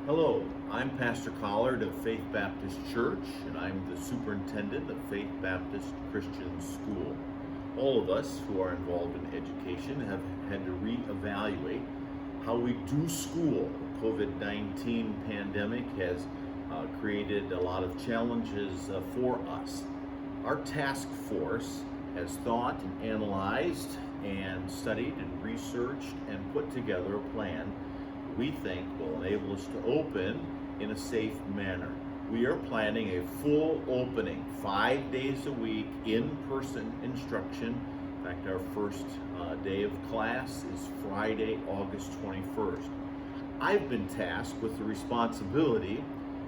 Hello, I'm Pastor Collard of Faith Baptist Church, and I'm the superintendent of Faith Baptist Christian School. All of us who are involved in education have had to reevaluate how we do school. The COVID-19 pandemic has created a lot of challenges for us. Our task force has thought and analyzed and studied and researched and put together a plan we think will enable us to open in a safe manner. We are planning a full opening, 5 days a week, in-person instruction. In fact, our first day of class is Friday, August 21st. I've been tasked with the responsibility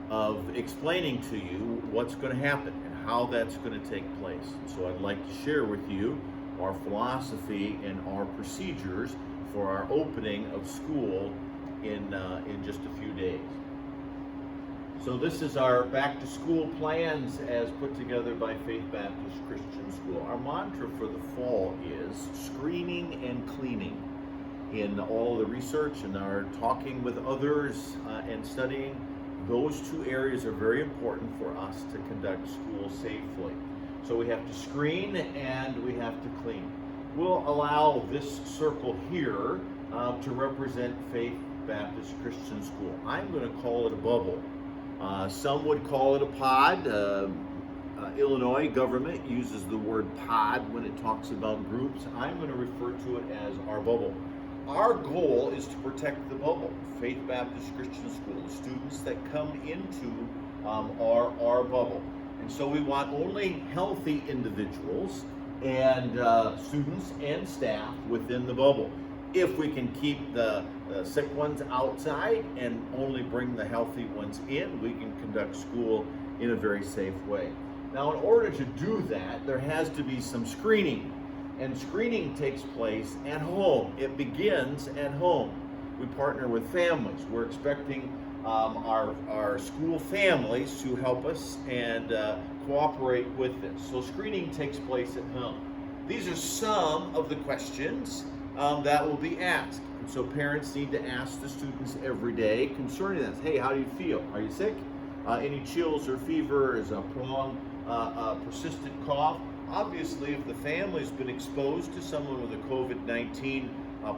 of explaining to you what's going to happen and how that's going to take place. So I'd like to share with you our philosophy and our procedures for our opening of school in just a few days. So this is our back to school plans as put together by Faith Baptist Christian School. Our mantra for the fall is screening and cleaning. In all the research and our talking with others and studying, those two areas are very important for us to conduct school safely. So we have to screen and we have to clean. We'll allow this circle here to represent Faith Baptist Christian School. I'm going to call it a bubble. Some would call it a pod. Illinois government uses the word pod when it talks about groups. I'm going to refer to it as our bubble. Our goal is to protect the bubble, Faith Baptist Christian School, the students that come into our bubble. And so we want only healthy individuals and students and staff within the bubble. If we can keep the sick ones outside and only bring the healthy ones in, we can conduct school in a very safe way. Now, in order to do that, there has to be some screening. And screening takes place at home. It begins at home. We partner with families. We're expecting our school families to help us and cooperate with this. So screening takes place at home. These are some of the questions that will be asked. And so parents need to ask the students every day concerning this. Hey, how do you feel? Are you sick? Any chills or fever? Is a prolonged, persistent cough? Obviously, if the family's been exposed to someone with a COVID-19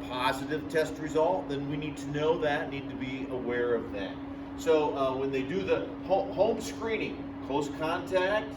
positive test result, then we need to know that, need to be aware of that. So when they do the home screening, close contact,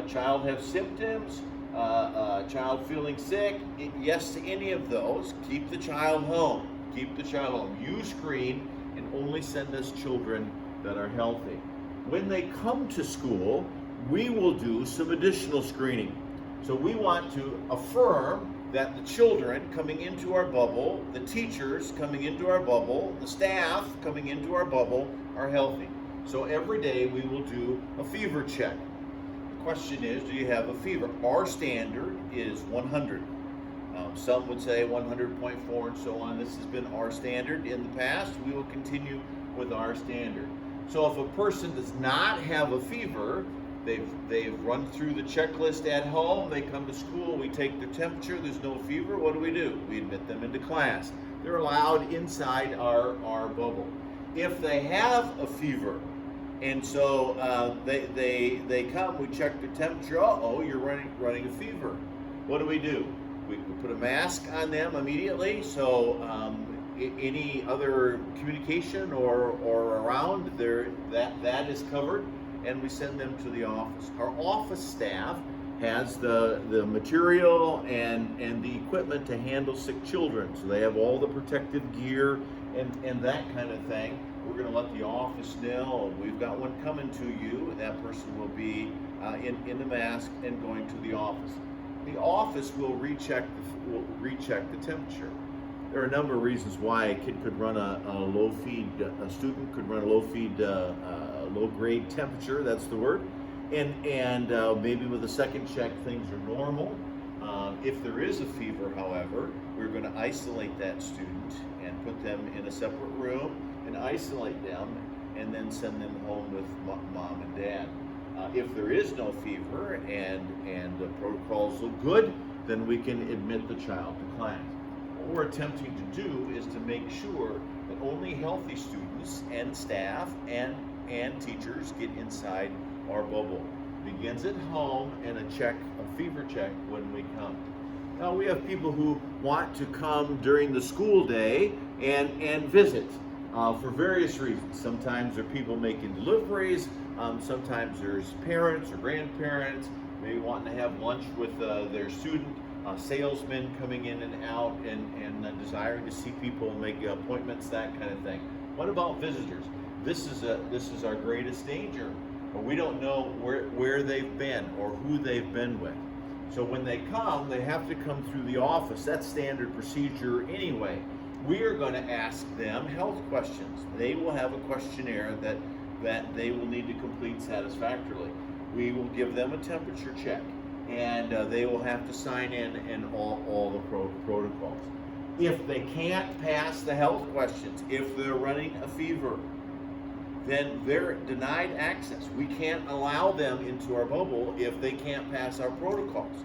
child have symptoms, child feeling sick, yes to any of those, keep the child home. Keep the child home. You screen and only send us children that are healthy. When they come to school, we will do some additional screening. So we want to affirm that the children coming into our bubble, the teachers coming into our bubble, the staff coming into our bubble are healthy. So every day we will do a fever check. The question is, do you have a fever? Our standard is 100. Some would say 100.4 and so on. This has been our standard in the past. We will continue with our standard. So if a person does not have a fever, they've run through the checklist at home, they come to school, we take their temperature, there's no fever, what do? We admit them into class. They're allowed inside our bubble. If they have a fever, and so they come, we check their temperature, oh, you're running a fever. What do? We put a mask on them immediately, so any other communication or around there, that is covered, and we send them to the office. Our office staff has the material and the equipment to handle sick children, so they have all the protective gear and that kind of thing. We're going to let the office know we've got one coming to you, and that person will be in the mask and going to the office. The office will recheck the temperature. There are a number of reasons why a kid could run a low feed, a student could run a low feed, low grade temperature, that's the word. And maybe with a second check things are normal. If there is a fever, however, we're going to isolate that student and put them in a separate room and isolate them and then send them home with mom and dad. If there is no fever and the protocols look good, then we can admit the child to class. What we're attempting to do is to make sure that only healthy students and staff and teachers get inside our bubble. It begins at home and a fever check when we come. Now we have people who want to come during the school day and visit for various reasons. Sometimes there are people making deliveries, sometimes there's parents or grandparents, maybe wanting to have lunch with their student, salesmen coming in and out and desiring to see people, make appointments, that kind of thing. What about visitors? This is our greatest danger. We don't know where they've been or who they've been with. So when they come, they have to come through the office. That's standard procedure anyway. We are going to ask them health questions. They will have a questionnaire that they will need to complete satisfactorily. We will give them a temperature check, and they will have to sign in and all the protocols. If they can't pass the health questions, if they're running a fever, then they're denied access. We can't allow them into our bubble if they can't pass our protocols.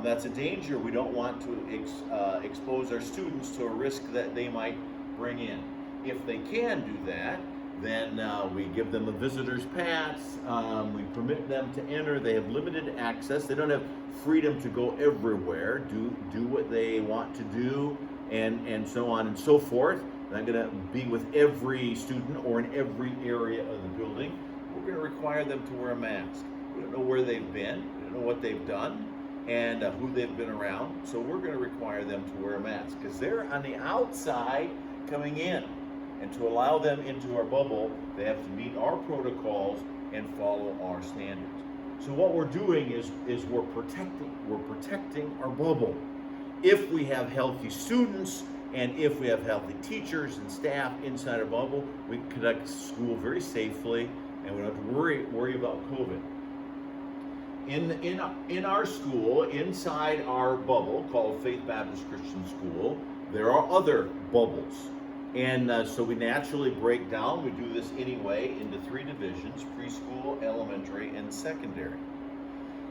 That's a danger. We don't want to expose our students to a risk that they might bring in. If they can do that, then we give them a visitor's pass. We permit them to enter. They have limited access. They don't have freedom to go everywhere, do what they want to do, and so on and so forth. Not going to be with every student or in every area of the building. We're going to require them to wear a mask. We don't know where they've been. We don't know what they've done and who they've been around. So we're going to require them to wear a mask because they're on the outside coming in. And to allow them into our bubble, they have to meet our protocols and follow our standards. So what we're doing is we're protecting our bubble. If we have healthy students, and if we have healthy teachers and staff inside our bubble, we can conduct school very safely, and we don't have to worry about COVID. In our school, inside our bubble called Faith Baptist Christian School, there are other bubbles, and so we naturally break down. We do this anyway into 3 divisions: preschool, elementary, and secondary.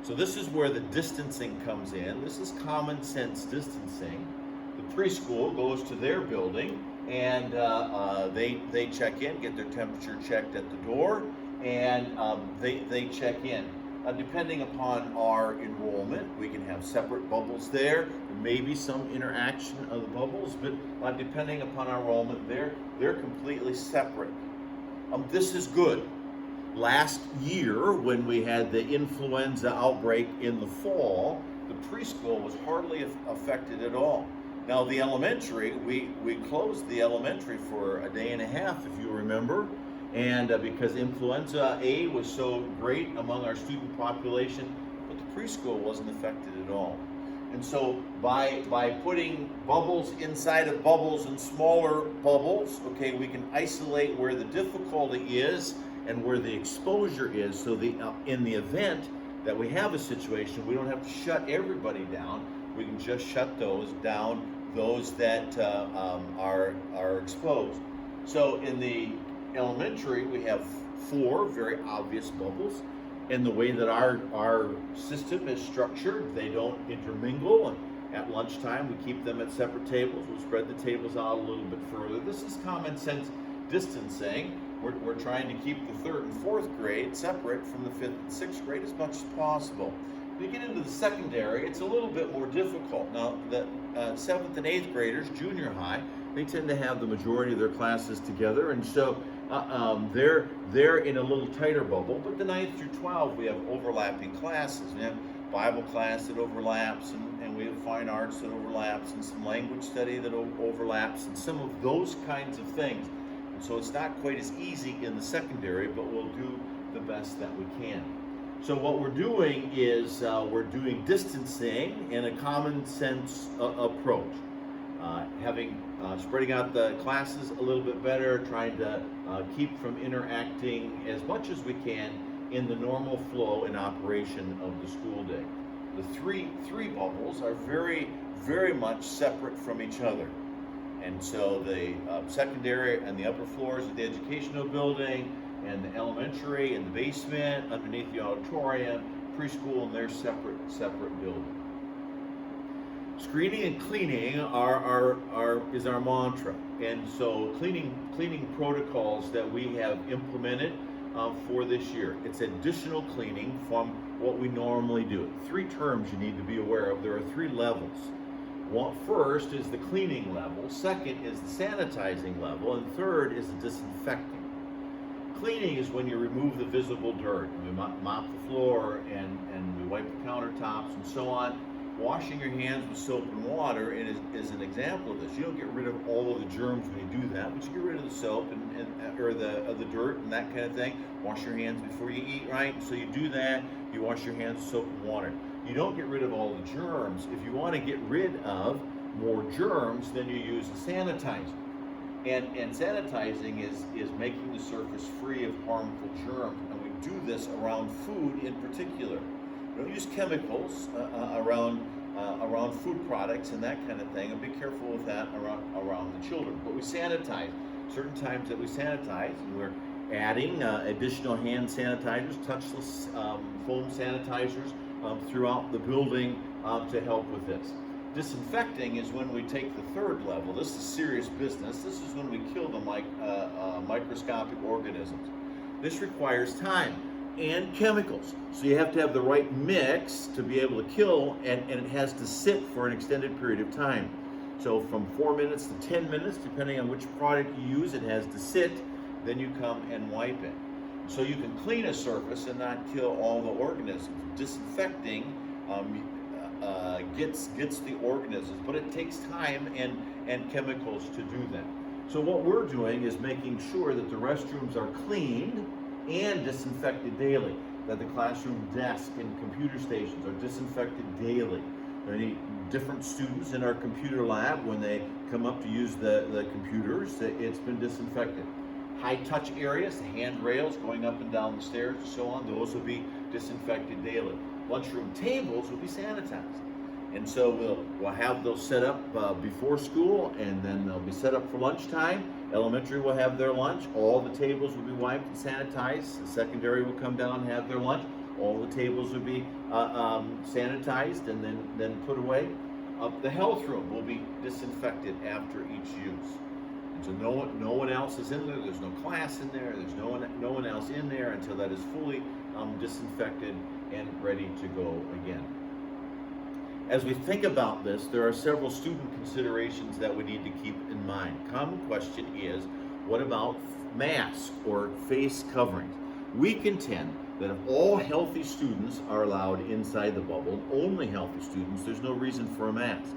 So this is where the distancing comes in. This is common sense distancing. The preschool goes to their building and they check in, get their temperature checked at the door, and they check in. Depending upon our enrollment, we can have separate bubbles there. There may be some interaction of the bubbles, but depending upon our enrollment, they're completely separate. This is good. Last year, when we had the influenza outbreak in the fall, the preschool was hardly affected at all. Now the elementary, we closed the elementary for a day and a half, if you remember, and because influenza A was so great among our student population, but the preschool wasn't affected at all. And so by putting bubbles inside of bubbles and smaller bubbles, okay, we can isolate where the difficulty is and where the exposure is, so in the event that we have a situation, we don't have to shut everybody down. We can just shut those down, those that are exposed. So in the elementary, we have 4 very obvious bubbles. And the way that our system is structured, they don't intermingle. And at lunchtime, we keep them at separate tables. We'll spread the tables out a little bit further. This is common sense distancing. We're trying to keep the 3rd and 4th grade separate from the 5th and 6th grade as much as possible. When you get into the secondary, it's a little bit more difficult. Now, the 7th and 8th graders, junior high, they tend to have the majority of their classes together, and so they're in a little tighter bubble. But the 9th through 12, we have overlapping classes. We have Bible class that overlaps, and we have fine arts that overlaps, and some language study that overlaps, and some of those kinds of things. And so it's not quite as easy in the secondary, but we'll do the best that we can. So what we're doing is we're doing distancing in a common sense approach. Spreading out the classes a little bit better, trying to keep from interacting as much as we can in the normal flow and operation of the school day. The three bubbles are very, very much separate from each other. And so the secondary and the upper floors of the educational building, and the elementary and the basement, underneath the auditorium, preschool, and their separate building. Screening and cleaning is our mantra, and so cleaning protocols that we have implemented for this year. It's additional cleaning from what we normally do. Three terms you need to be aware of. There are three levels. One, first is the cleaning level, second is the sanitizing level, and third is the disinfecting. Cleaning is when you remove the visible dirt. We mop the floor and we wipe the countertops and so on. Washing your hands with soap and water is an example of this. You don't get rid of all of the germs when you do that, but you get rid of the soap or the dirt and that kind of thing. Wash your hands before you eat, right? So you do that. You wash your hands with soap and water. You don't get rid of all the germs. If you want to get rid of more germs, then you use a sanitizer. And sanitizing is making the surface free of harmful germs, and we do this around food in particular. We don't use chemicals around food products and that kind of thing, and be careful with that around the children. But we sanitize. Certain times that we sanitize, and we're adding additional hand sanitizers, touchless foam sanitizers throughout the building to help with this. Disinfecting is when we take the third level. This is serious business. This is when we kill the microscopic organisms. This requires time and chemicals. So you have to have the right mix to be able to kill, and it has to sit for an extended period of time. So from 4 minutes to 10 minutes, depending on which product you use, it has to sit. Then you come and wipe it. So you can clean a surface and not kill all the organisms. Disinfecting gets the organisms, but it takes time and chemicals to do that. So what we're doing is making sure that the restrooms are cleaned and disinfected daily, that the classroom desk and computer stations are disinfected daily. There are any different students in our computer lab, when they come up to use the computers, it's been disinfected. High touch areas, the handrails going up and down the stairs and so on, those will be disinfected daily. Lunchroom tables will be sanitized. And so we'll have those set up before school, and then they'll be set up for lunchtime. Elementary will have their lunch. All the tables will be wiped and sanitized. The secondary will come down and have their lunch. All the tables will be sanitized and then put away. The health room will be disinfected after each use. And so no one else is in there. There's no class in there. There's no one else in there until that is fully disinfected and ready to go again. As we think about this, there are several student considerations that we need to keep in mind. Common question is, what about masks or face coverings? We contend that if all healthy students are allowed inside the bubble, only healthy students, there's no reason for a mask.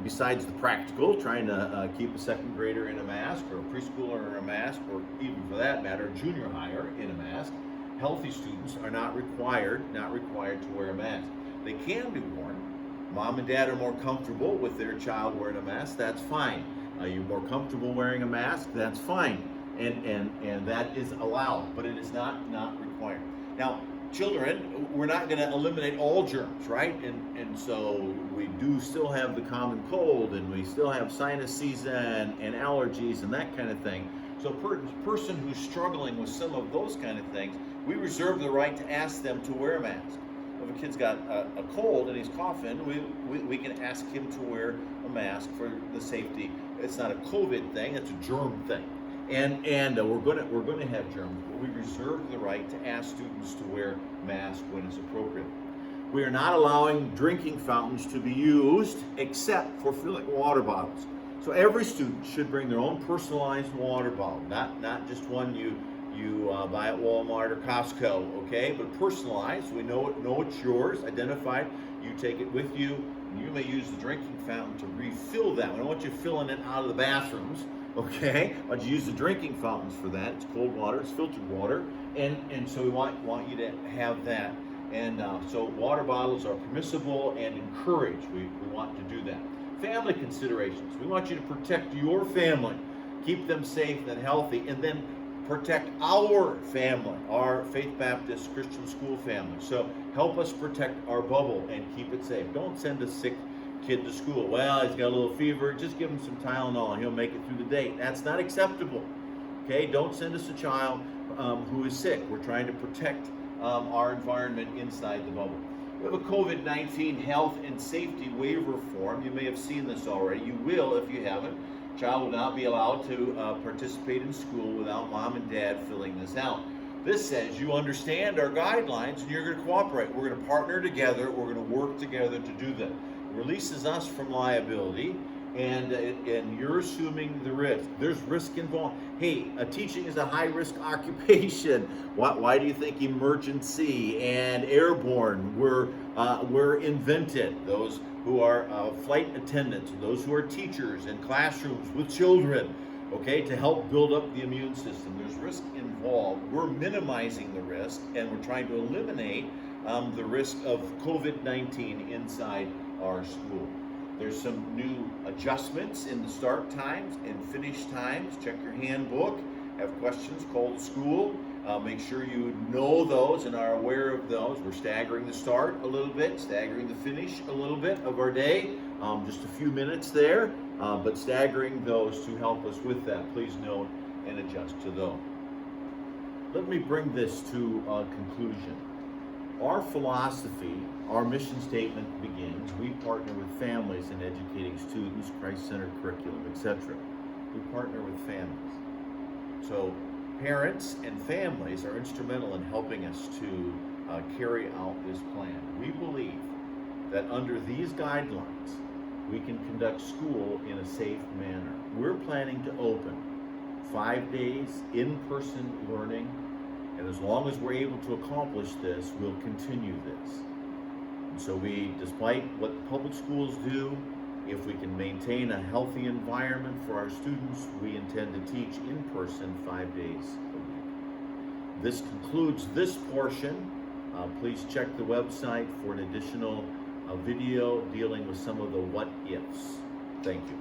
Besides the practical, trying to keep a second grader in a mask, or a preschooler in a mask, or even for that matter, a junior higher in a mask, healthy students are not required to wear a mask. They can be worn. Mom and dad are more comfortable with their child wearing a mask, that's fine. You're more comfortable wearing a mask, that's fine. And that is allowed, but it is not required. Now, children, we're not going to eliminate all germs, right? And so we do still have the common cold, and we still have sinus season and allergies and that kind of thing. So a person who's struggling with some of those kind of things, we reserve the right to ask them to wear a mask. If a kid's got a cold and he's coughing, we can ask him to wear a mask for the safety. It's not a COVID thing, it's a germ thing. And we're going to have germs, but we reserve the right to ask students to wear masks when it's appropriate. We are not allowing drinking fountains to be used except for filling water bottles. So every student should bring their own personalized water bottle, not just one you buy at Walmart or Costco, okay? But personalized, we know it's yours, identified. You take it with you, and you may use the drinking fountain to refill that. We don't want you filling it out of the bathrooms, okay? But you use the drinking fountains for that. It's cold water, it's filtered water, and so we want you to have that. And so water bottles are permissible and encouraged. We want to do that. Family considerations. We want you to protect your family, keep them safe and healthy, and then protect our family, our Faith Baptist Christian School family. So help us protect our bubble and keep it safe. Don't send a sick kid to school. Well, he's got a little fever. Just give him some Tylenol and he'll make it through the day. That's not acceptable. Okay, don't send us a child who is sick. We're trying to protect our environment inside the bubble. We have a COVID-19 health and safety waiver form. You may have seen this already. You will if you haven't. Child will not be allowed to participate in school without mom and dad filling this out. This says you understand our guidelines and you're going to cooperate. We're going to partner together. We're going to work together to do that. It releases us from liability, and you're assuming the risk. There's risk involved. Hey, teaching is a high-risk occupation. Why do you think emergency and airborne were invented? Those who are flight attendants, those who are teachers in classrooms with children, okay, to help build up the immune system. There's risk involved. We're minimizing the risk, and we're trying to eliminate the risk of COVID-19 inside our school. There's some new adjustments in the start times and finish times. Check your handbook. Have questions, call the school. Make sure you know those and are aware of those. We're staggering the start a little bit, staggering the finish a little bit of our day. Just a few minutes there, but staggering those to help us with that. Please note and adjust to those. Let me bring this to a conclusion. Our philosophy, our mission statement begins, we partner with families in educating students, Christ-centered curriculum, etc. We partner with families. So parents and families are instrumental in helping us to carry out this plan. We believe that under these guidelines, we can conduct school in a safe manner. We're planning to open 5 days in-person learning, and as long as we're able to accomplish this, we'll continue this. And so despite what public schools do, if we can maintain a healthy environment for our students, we intend to teach in person 5 days a week. This concludes this portion. Please check the website for an additional video dealing with some of the what ifs. Thank you.